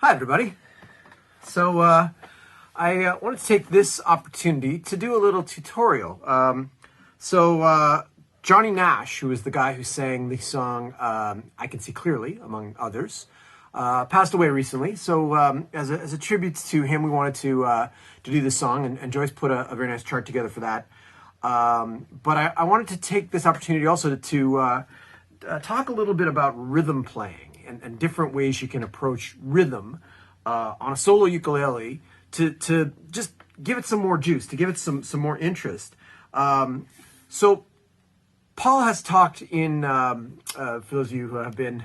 Hi, everybody. So I wanted to take this opportunity to do a little tutorial. Johnny Nash, who is the guy who sang the song I Can See Clearly, among others, passed away recently. So as a tribute to him, we wanted to do this song, and Joyce put a very nice chart together for that. But I wanted to take this opportunity also to talk a little bit about rhythm playing and different ways you can approach rhythm on a solo ukulele to just give it some more juice, to give it some more interest. So Paul has talked in, for those of you who have been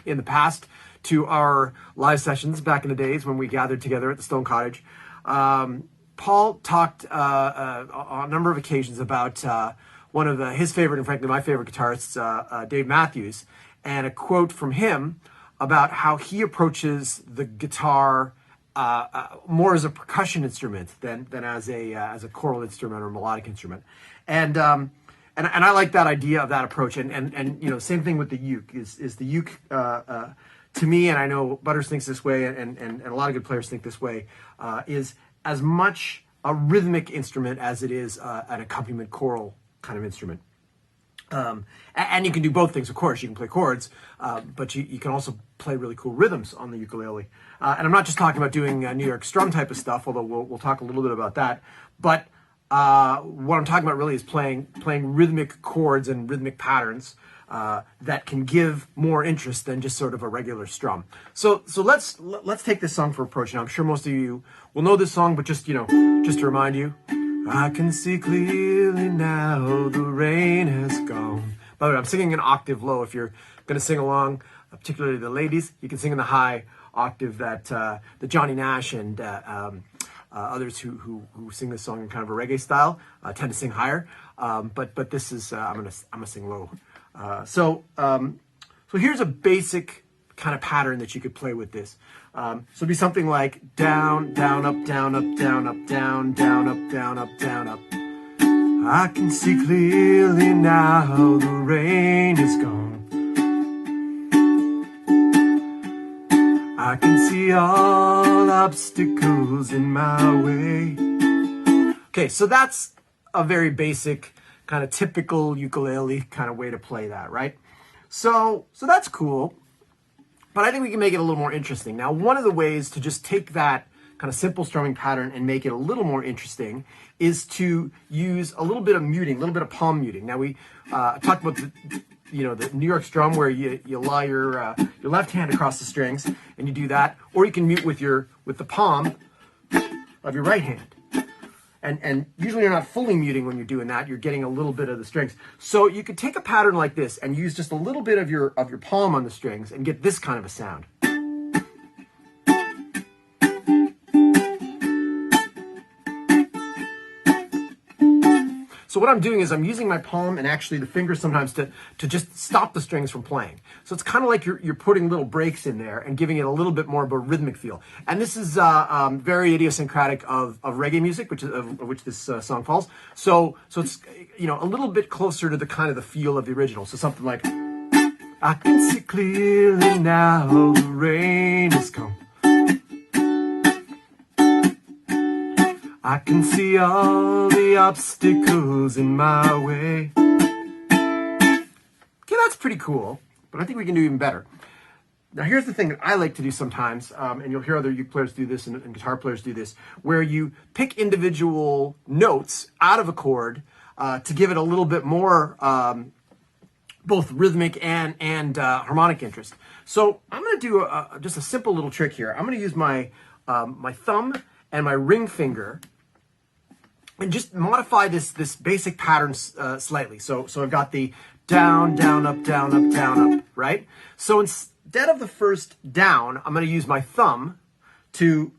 in the past to our live sessions back in the days when we gathered together at the Stone Cottage, Paul talked on a number of occasions about one of his favorite and frankly my favorite guitarists, Dave Matthews, and a quote from him about how he approaches the guitar more as a percussion instrument than as a choral instrument or melodic instrument, and I like that idea of that approach, and you know, same thing with the uke. Is the uke to me, and I know Butters thinks this way, and a lot of good players think this way, is as much a rhythmic instrument as it is an accompaniment choral kind of instrument. And you can do both things, of course. You can play chords, but you can also play really cool rhythms on the ukulele. And I'm not just talking about doing New York strum type of stuff, although we'll talk a little bit about that. But what I'm talking about really is playing rhythmic chords and rhythmic patterns that can give more interest than just sort of a regular strum. So let's take this song for approach. Now, I'm sure most of you will know this song, but just to remind you. I can see clearly now, the rain has gone. By the way, I'm singing an octave low. If you're going to sing along, particularly the ladies, you can sing in the high octave that Johnny Nash and others who sing this song in kind of a reggae style tend to sing higher. But this is I'm gonna sing low. So here's a basic kind of pattern that you could play with this. So it'd be something like down, down, up, down, up, down, up, down, down, up, down, up, down, up. I can see clearly now, the rain is gone. I can see all obstacles in my way. Okay, so that's a very basic, kind of typical ukulele kind of way to play that, right? So that's cool. But I think we can make it a little more interesting. Now, one of the ways to just take that kind of simple strumming pattern and make it a little more interesting is to use a little bit of muting, a little bit of palm muting. Now, we talked about the New York strum where you lie your left hand across the strings and you do that, or you can mute with the palm of your right hand. And usually you're not fully muting when you're doing that. You're getting a little bit of the strings. So you could take a pattern like this and use just a little bit of your palm on the strings and get this kind of a sound. So what I'm doing is I'm using my palm and actually the fingers sometimes to just stop the strings from playing. So it's kind of like you're putting little breaks in there and giving it a little bit more of a rhythmic feel. And this is very idiosyncratic of reggae music, which this song falls. So it's a little bit closer to the kind of the feel of the original. So something like, I can see clearly now, the rain is gone. I can see all the obstacles in my way. Okay, that's pretty cool, but I think we can do even better. Now, here's the thing that I like to do sometimes, and you'll hear other uke players do this and guitar players do this, where you pick individual notes out of a chord to give it a little bit more both rhythmic and harmonic interest. So I'm going to do just a simple little trick here. I'm going to use my thumb and my ring finger and just modify this basic pattern slightly. So I've got the down, down, up, down, up, down, up, right? So instead of the first down, I'm going to use my thumb to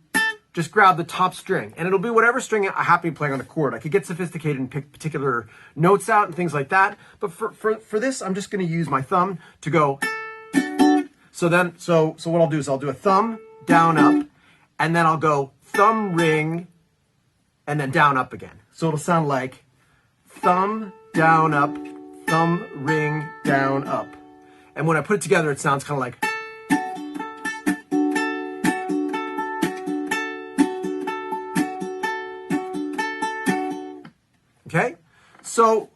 just grab the top string. And it'll be whatever string I happen to be playing on the chord. I could get sophisticated and pick particular notes out and things like that. But for this, I'm just going to use my thumb to go. So what I'll do is I'll do a thumb, down, up, and then I'll go thumb, ring, and then down, up again. So it'll sound like thumb, down, up, thumb, ring, down, up. And when I put it together, it sounds kind of like. So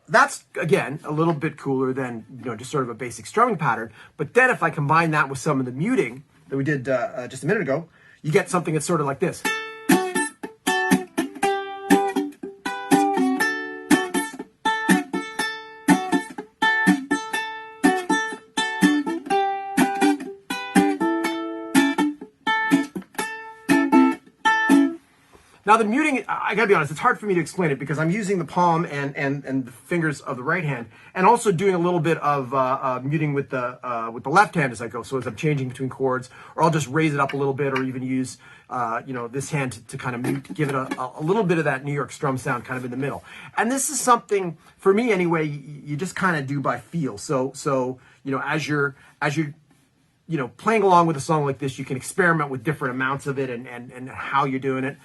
that's, again, a little bit cooler than, just sort of a basic strumming pattern. But then if I combine that with some of the muting that we did just a minute ago, you get something that's sort of like this. Now the muting, I gotta be honest, it's hard for me to explain it because I'm using the palm and the fingers of the right hand, and also doing a little bit of muting with the left hand as I go. So as I'm changing between chords, or I'll just raise it up a little bit, or even use this hand to kind of mute, give it a little bit of that New York strum sound kind of in the middle. And this is something for me anyway. You just kind of do by feel. So as you're playing along with a song like this, you can experiment with different amounts of it and how you're doing it.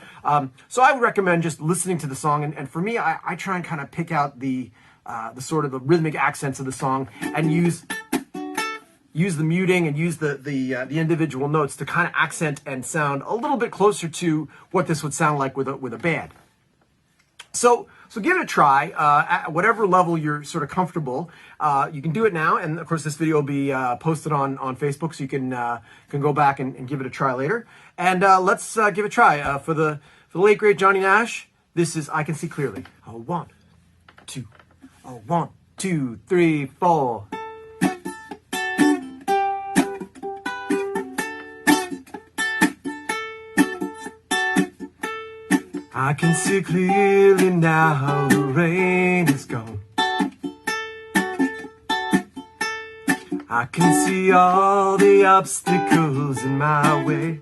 So I would recommend just listening to the song. And for me, I try and kind of pick out the sort of the rhythmic accents of the song and use the muting and use the individual notes to kind of accent and sound a little bit closer to what this would sound like with a band. So give it a try at whatever level you're sort of comfortable. You can do it now, and of course this video will be posted on Facebook, so you can go back and give it a try later. And let's give it a try for the late great Johnny Nash. This is "I Can See Clearly." 1, 2, 1, 2, 3, 4. I can see clearly now, the rain is gone. I can see all the obstacles in my way.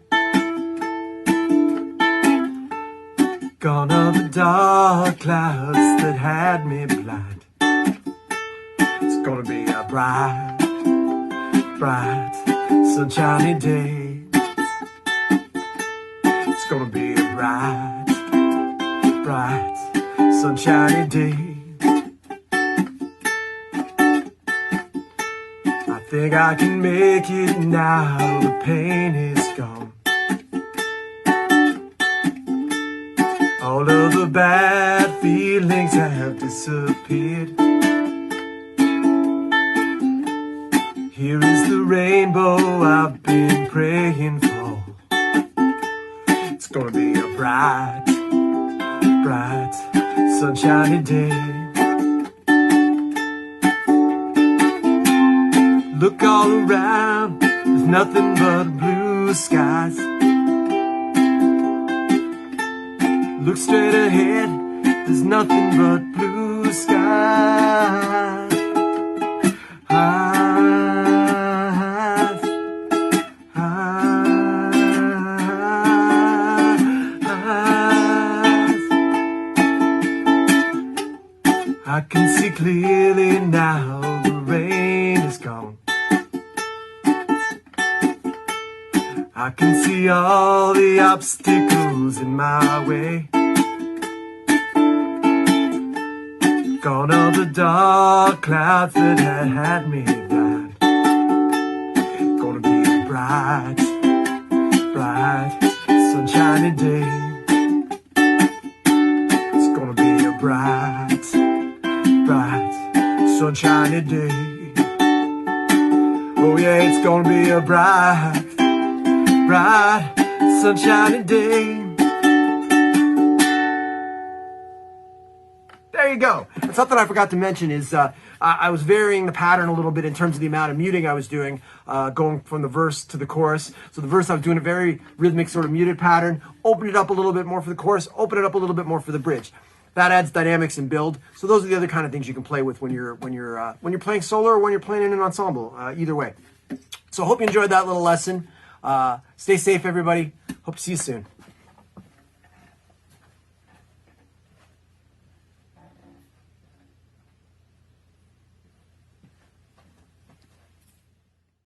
Gone are the dark clouds that had me blind. It's gonna be a bright, bright, sunshiny day. It's gonna be a bright, bright, sunshiny day. I think I can make it now, the pain is gone. All of the bad feelings have disappeared. Here is the rainbow I've been praying for. It's gonna be a bright, bright, sunshiny day. Look all around, there's nothing but blue skies. Look straight ahead, there's nothing but blue skies. Eyes, eyes. I can see clearly now, the rain is gone. I can see all the obstacles in my way. Gone are the dark clouds that had me blind. Gonna be a bright, bright, sunshiny day. It's gonna be a bright, bright, sunshiny day. Oh yeah, it's gonna be a bright, bright, sunshiny day. There you go. And something I forgot to mention is I was varying the pattern a little bit in terms of the amount of muting I was doing, going from the verse to the chorus. So the verse I was doing a very rhythmic sort of muted pattern, opened it up a little bit more for the chorus, opened it up a little bit more for the bridge. That adds dynamics and build. So those are the other kind of things you can play with when you're playing solo or when you're playing in an ensemble. Either way. So I hope you enjoyed that little lesson. Stay safe, everybody. Hope to see you soon.